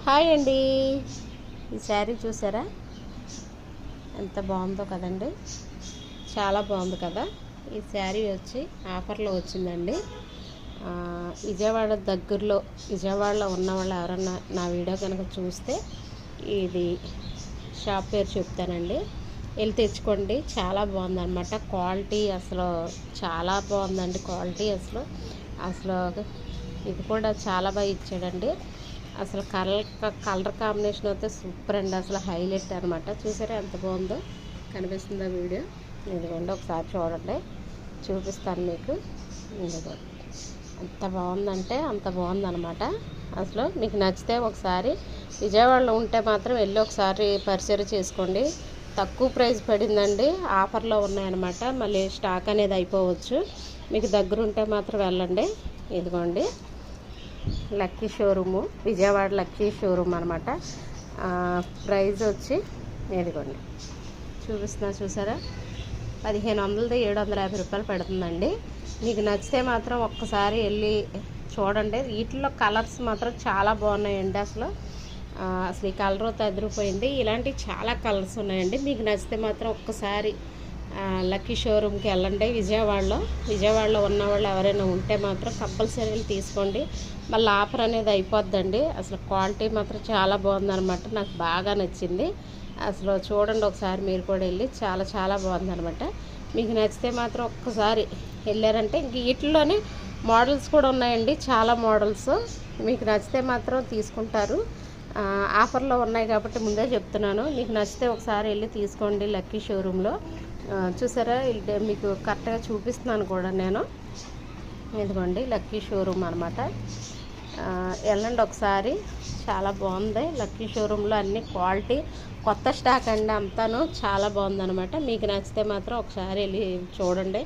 Hi అండి. ఈ శారీ చూసారా ఎంత బాగుందో కదండి. చాలా బాగుంది కదా. ఈ శారీ వచ్చి ఆఫర్లో వచ్చిందండి. విజయవాడలో ఉన్న వాళ్ళు ఎవరన్నా నా వీడియో కనుక చూస్తే ఇది షాప్ పేరు చెప్తానండి, వెళ్ళి తెచ్చుకోండి. చాలా బాగుందన్నమాట. క్వాలిటీ అసలు చాలా బాగుందండి. క్వాలిటీ అసలు ఇది కూడా చాలా బాగా ఇచ్చాడండి. అసలు కలర్ కాంబినేషన్ అయితే సూపర్ అండి. అసలు హైలైట్ అనమాట. చూసారా ఎంత బాగుందో, కనిపిస్తుందా వీడియో? ఇదిగోండి ఒకసారి చూడండి, చూపిస్తాను మీకు. ఇదిగో ఎంత బాగుందంటే అంత బాగుందనమాట. అసలు మీకు నచ్చితే ఒకసారి విజయవాడలో ఉంటే మాత్రం వెళ్ళి ఒకసారి పరిచయం చేసుకోండి. తక్కువ ప్రైస్ పడిందండి, ఆఫర్లో ఉన్నాయన్నమాట. మళ్ళీ స్టాక్ అనేది అయిపోవచ్చు. మీకు దగ్గర ఉంటే మాత్రం వెళ్ళండి. ఇదిగోండి lucky showroom, Vijayawada lucky showroom అనమాట. ప్రైస్ వచ్చి ఇదిగోండి చూపిస్తున్నా చూసారా, 1500 750 రూపాయలు పడుతుందండి. మీకు నచ్చితే మాత్రం ఒక్కసారి వెళ్ళి చూడండి. వీటిలో కలర్స్ మాత్రం చాలా బాగున్నాయండి. అసలు ఈ కలర్ అదిరిపోయింది. ఇలాంటి చాలా కలర్స్ ఉన్నాయండి. మీకు నచ్చితే మాత్రం ఒక్కసారి లక్కీ షోరూమ్కి వెళ్ళండి. విజయవాడలో ఉన్న వాళ్ళు ఎవరైనా ఉంటే మాత్రం కంపల్సరీ తీసుకోండి. మళ్ళీ ఆఫర్ అనేది అయిపోద్దండి. అసలు క్వాలిటీ మాత్రం చాలా బాగుందనమాట. నాకు బాగా నచ్చింది. అసలు చూడండి ఒకసారి మీరు కూడా వెళ్ళి, చాలా చాలా బాగుందనమాట. మీకు నచ్చితే మాత్రం ఒక్కసారి వెళ్ళారంటే ఇంక వీటిలోనే మోడల్స్ కూడా ఉన్నాయండి, చాలా మోడల్స్. మీకు నచ్చితే మాత్రం తీసుకుంటారు. ఆఫర్లో ఉన్నాయి కాబట్టి ముందే చెప్తున్నాను. మీకు నచ్చితే ఒకసారి వెళ్ళి తీసుకోండి లక్కీ షోరూంలో. చూసారా, మీకు కరెక్ట్గా చూపిస్తున్నాను కూడా నేను. ఇదిగోండి లక్కీ షోరూమ్ అనమాట. వెళ్ళండి ఒకసారి, చాలా బాగుంది. లక్కీ షోరూంలో అన్ని క్వాలిటీ కొత్త స్టాక్ అండి, అంతాను చాలా బాగుందనమాట. మీకు నచ్చితే మాత్రం ఒకసారి వెళ్ళి చూడండి.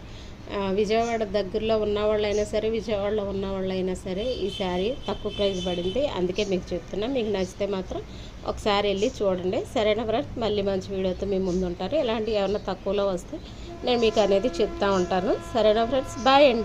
విజయవాడ దగ్గరలో ఉన్నవాళ్ళైనా సరే, విజయవాడలో ఉన్నవాళ్ళైనా సరే ఈ శారీ తక్కువ ప్రైస్ పడింది, అందుకే మీకు చెప్తున్నా. మీకు నచ్చితే మాత్రం ఒకసారి వెళ్ళి చూడండి. సరేనా ఫ్రెండ్స్, మళ్ళీ మంచి వీడియోతో మీ ముందు ఉంటారు. ఇలాంటివి ఏమన్నా తక్కువలో వస్తే నేను మీకు అనేది చెప్తా ఉంటాను. సరేనా ఫ్రెండ్స్, బాయ్ అండి.